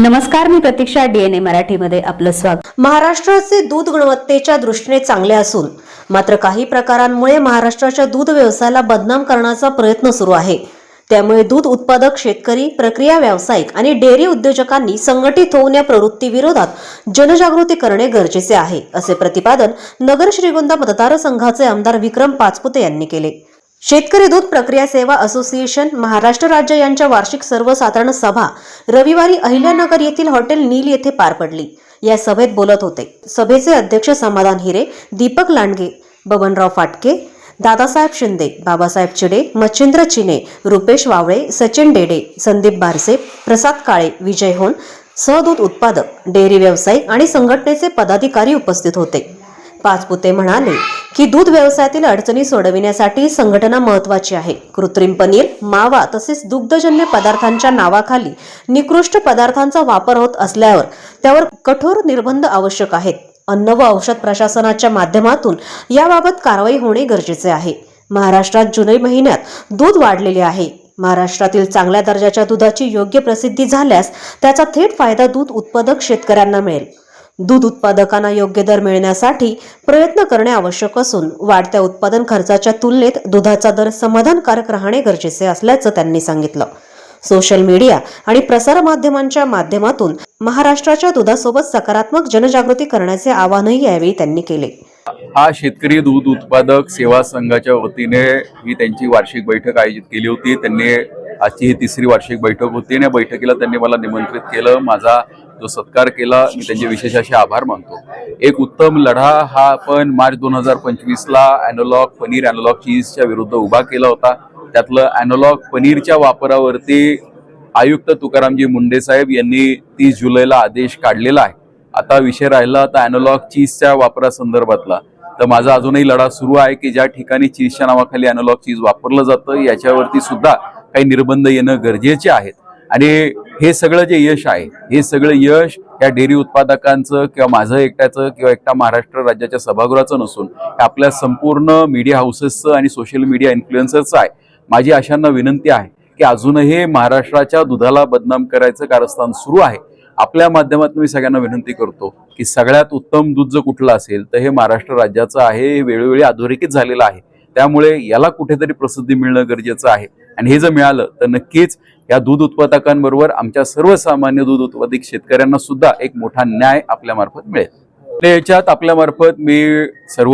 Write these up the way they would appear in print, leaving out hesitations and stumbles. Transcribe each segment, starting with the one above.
नमस्कार, मी प्रतीक्षा. DNA मराठीमध्ये आपलं स्वागत. महाराष्ट्राचे दूध गुणवत्तेच्या दृष्टीने चांगले असून मात्र काही प्रकारांमुळे महाराष्ट्राच्या दूध व्यवसायाला बदनाम करण्याचा प्रयत्न सुरू आहे. त्यामुळे दूध उत्पादक शेतकरी, प्रक्रिया व्यावसायिक आणि डेअरी उद्योजकांनी संघटित होऊन या प्रवृत्तीविरोधात जनजागृती करणे गरजेचे आहे, असे प्रतिपादन नगर श्रीगोंदा मतदारसंघाचे आमदार विक्रम पाचपुते यांनी केले. शेतकरी दूध प्रक्रिया सेवा असोसिएशन महाराष्ट्र राज्य यांच्या वार्षिक सर्वसाधारण सभा रविवारी अहिल्यानगर येथील हॉटेल नील येथे पार पडली. या सभेत बोलत होते. सभेचे अध्यक्ष समाधान हिरे, दीपक लांडगे, बबनराव फाटके, दादासाहेब शिंदे, बाबासाहेब चिडे, मच्छिंद्र चिने, रुपेश वावळे, सचिन डेडे, संदीप बारसे, प्रसाद काळे, विजय होन, सहदूध उत्पादक, डेअरी व्यावसायिक आणि संघटनेचे पदाधिकारी उपस्थित होते. पाचपुते म्हणाले की दूध व्यवसायातील अडचणी सोडविण्यासाठी संघटना महत्त्वाची आहे. कृत्रिम पनीर, मावा तसेच दुग्धजन्य पदार्थांच्या नावाखाली निकृष्ट पदार्थांचा वापर होत असल्यावर त्यावर कठोर निर्बंध आवश्यक आहेत. अन्न व औषध प्रशासनाच्या माध्यमातून याबाबत कारवाई होणे गरजेचे आहे. महाराष्ट्रात जुलै महिन्यात दूध वाढलेले आहे. महाराष्ट्रातील चांगल्या दर्जाच्या दुधाची योग्य प्रसिद्धी झाल्यास त्याचा थेट फायदा दूध उत्पादक शेतकऱ्यांना मिळेल. दूध उत्पादकांना योग्य दर मिळण्यासाठी प्रयत्न करणे आवश्यक असून वाढत्या उत्पादन खर्चाच्या तुलनेत दुधाचा दर समाधानकारक राहणे गरजेचे असल्याचं त्यांनी सांगितलं. सोशल मीडिया आणि प्रसार माध्यमांच्या माध्यमातून महाराष्ट्राच्या दुधासोबत सकारात्मक जनजागृती करण्याचे आवाहनही यावेळी त्यांनी केले. हा शेतकरी दूध उत्पादक सेवा संघाच्या वतीने ही त्यांची वार्षिक बैठक आयोजित केली होती. त्यांनी आजची ही तिसरी वार्षिक बैठक होती आणि या बैठकीला त्यांनी मला निमंत्रित केलं. माझा जो सत्कार केला, मी त्यांचे विशेष असे आभार मानतो. एक उत्तम लढा हा आपण मार्च 2025ला अॅनालॉग पनीर, अॅनालॉग चीजच्या विरुद्ध उभा केला होता. त्यातलं अॅनालॉग पनीरच्या वापरावरती आयुक्त तुकारामजी मुंडे साहेब यांनी 30 जुलैला आदेश काढलेला आहे. आता विषय राहिला तर अॅनालॉग चीजच्या वापरासंदर्भातला. तर माझा अजूनही लढा सुरू आहे की ज्या ठिकाणी चीजच्या नावाखाली अॅनालॉग चीज वापरलं जातं याच्यावरती सुद्धा काही निर्बंध येणं गरजेचे आहेत. आणि हे सगळं जे यश आहे, हे सगळं यश या डेअरी उत्पादकांचं किंवा माझं एकट्याचं किंवा एकटा महाराष्ट्र राज्याच्या सभागृहाचं नसून आपल्या संपूर्ण मीडिया हाऊसेसचं आणि सोशल मीडिया इन्फ्लुएन्सरचं आहे. माझी अशांना विनंती आहे की अजूनही महाराष्ट्राच्या दुधाला बदनाम करायचं कारस्थान सुरू आहे. आपल्या माध्यमातून मी सगळ्यांना विनंती करतो की सगळ्यात उत्तम दूध जर कुठलं असेल तर हे महाराष्ट्र राज्याचं आहे. हे वेळोवेळी अधोरेखित झालेलं आहे. त्यामुळे याला कुठेतरी प्रसिद्धी मिळणं गरजेचं आहे. आणि हे जर मिळालं तर नक्कीच या दूध उत्पादकांबरोबर आमच्या सर्वसामान्य दूध उत्पादक शेतकऱ्यांना सुद्धा एक मोठा न्याय आपल्या मार्फत मिळेल. याच्यात आपल्या मार्फत मी सर्व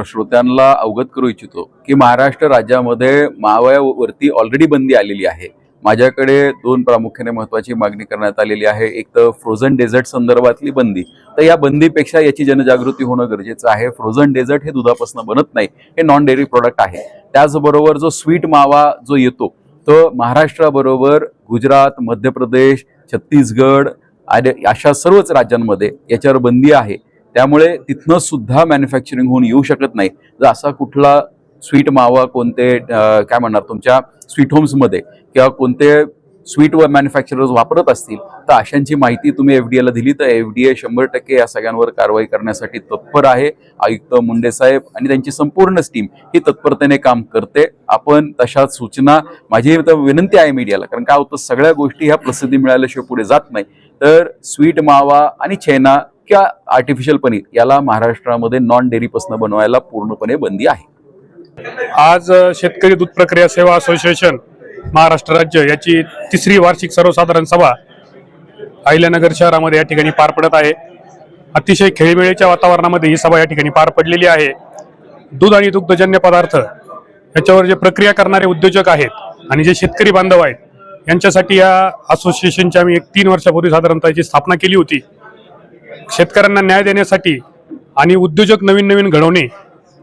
श्रोत्यांना अवगत करू इच्छितो की महाराष्ट्र राज्यामध्ये माव्यावरती ऑलरेडी बंदी आलेली आहे. माझ्याकडे दोन प्रामुख्याने महत्वाची मागणी करण्यात आलेली आहे. एक तर फ्रोझन डेझर्ट संदर्भातली बंदी. तर या बंदीपेक्षा याची जनजागृती होणं गरजेचं आहे. फ्रोझन डेझर्ट हे दुधापासून बनत नाही, हे नॉन डेअरी प्रोडक्ट आहे. त्याचबरोबर जो स्वीट मावा जो येतो तो महाराष्ट्राबरोबर गुजरात, मध्य प्रदेश, छत्तीसगड आणि अशा सर्वच राज्यांमध्ये याच्यावर बंदी आहे. त्यामुळे तिथनं सुद्धा मॅन्युफॅक्चरिंग होऊन येऊ शकत नाही. जर असा कुठला स्वीट मावा कोणते तुमच्या स्वीट होम्समध्ये किंवा कोणते स्वीट व मॅन्युफॅक्चरर्स वापरत असतील तर अशांची माहिती तुम्ही FDA ला दिली तर FDA 100% या सगळ्यांवर कारवाई करण्यासाठी तत्पर आहे. आयुक्त मुंडे साहेब आणि त्यांची संपूर्ण टीम ही तत्परतेने काम करते. आपण तशाच सूचना, माझी विनंती आहे मीडियाला, कारण काय होतं सगळ्या गोष्टी ह्या प्रसिद्धी मिळाल्याशिवाय पुढे जात नाही. तर स्वीट मावा आणि छैना किंवा आर्टिफिशियल पनीर याला महाराष्ट्रामध्ये नॉन डेअरीपासून बनवायला पूर्णपणे बंदी आहे. आज शेतकरी दूध प्रक्रिया सेवा असोसिएशन महाराष्ट्र राज्य याची तिसरी वार्षिक सर्वसाधारण सभा अहिल्यानगर शहरामध्ये या ठिकाणी पार पडत आहे. अतिशय खेळीमेळीच्या वातावरणामध्ये ही सभा या ठिकाणी पार पडलेली आहे. दूध आणि दुग्धजन्य पदार्थ याच्यावर जे प्रक्रिया करणारे उद्योजक आहेत आणि जे शेतकरी बांधव आहेत यांच्यासाठी या असोसिएशनची आम्ही 3 वर्षापूर्वी साधारणतः याची स्थापना केली होती. शेतकऱ्यांना न्याय देण्यासाठी आणि उद्योजक नवीन घडवणे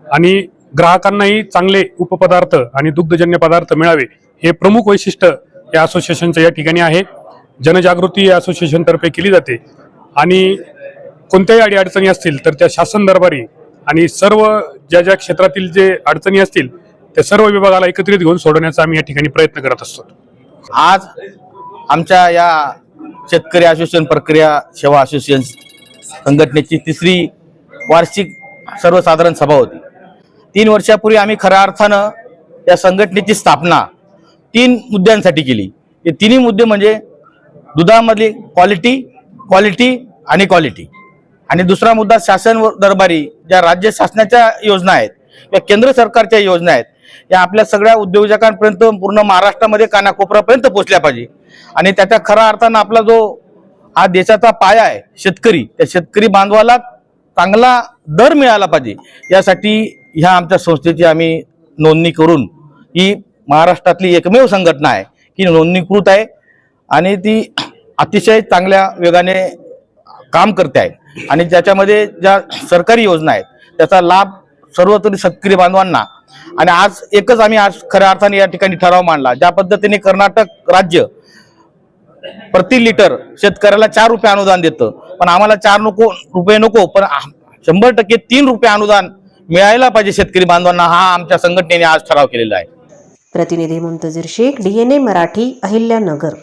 आणि ग्राहकांनाही चांगले उपपदार्थ आणि दुग्धजन्य पदार्थ मिळावे हे प्रमुख वैशिष्ट्य या असोसिएशनचं या ठिकाणी आहे. जनजागृती या असोसिएशनतर्फे केली जाते आणि कोणत्याही अडीअडचणी असतील तर त्या शासन दरबारी आणि सर्व ज्या क्षेत्रातील जे अडचणी असतील त्या सर्व विभागाला एकत्रित घेऊन सोडवण्याचा आम्ही या ठिकाणी प्रयत्न करत असतो. आज आमच्या या शेतकरी असोसिएशन प्रक्रिया सेवा असोसिएशन संघटनेची तिसरी वार्षिक सर्वसाधारण सभा होती. 3 वर्षापूर्वी आम्ही खऱ्या अर्थानं या संघटनेची स्थापना 3 मुद्द्यांसाठी केली. हे 3 मुद्दे म्हणजे दुधामधली क्वालिटी आणि क्वालिटी. आणि दुसरा मुद्दा शासन दरबारी ज्या राज्य शासनाच्या योजना आहेत या केंद्र सरकारच्या योजना आहेत या आपल्या सगळ्या उद्योजकांपर्यंत पूर्ण महाराष्ट्रामध्ये कानाकोपऱ्यापर्यंत पोहोचल्या पाहिजे. आणि त्याच्या खऱ्या अर्थानं आपला जो हा देशाचा पाया आहे शेतकरी, त्या शेतकरी बांधवाला चांगला दर मिळाला पाहिजे यासाठी ह्या आमच्या संस्थेची आम्ही नोंदणी करून, ही महाराष्ट्रातली एकमेव संघटना आहे की नोंदणीकृत आहे आणि ती अतिशय चांगल्या वेगाने काम करते आहे. आणि ज्याच्यामध्ये ज्या सरकारी योजना आहेत त्याचा लाभ सर्वतरी शेतकरी बांधवांना. आणि आज एकच आम्ही आज खऱ्या अर्थाने या ठिकाणी ठराव मांडला, ज्या पद्धतीने कर्नाटक राज्य प्रति लिटर शेतकऱ्याला 4 रुपये अनुदान देतं, पण आम्हाला 4 रुपये नको, पण 100% 3 रुपये अनुदान मिळायला पाहिजे शेतकरी बांधवांना, हा आमच्या संघटनेने आज ठराव केलेला आहे. प्रतिनिधी मुंतजीर शेख, DNA मराठी, अहिल्यानगर.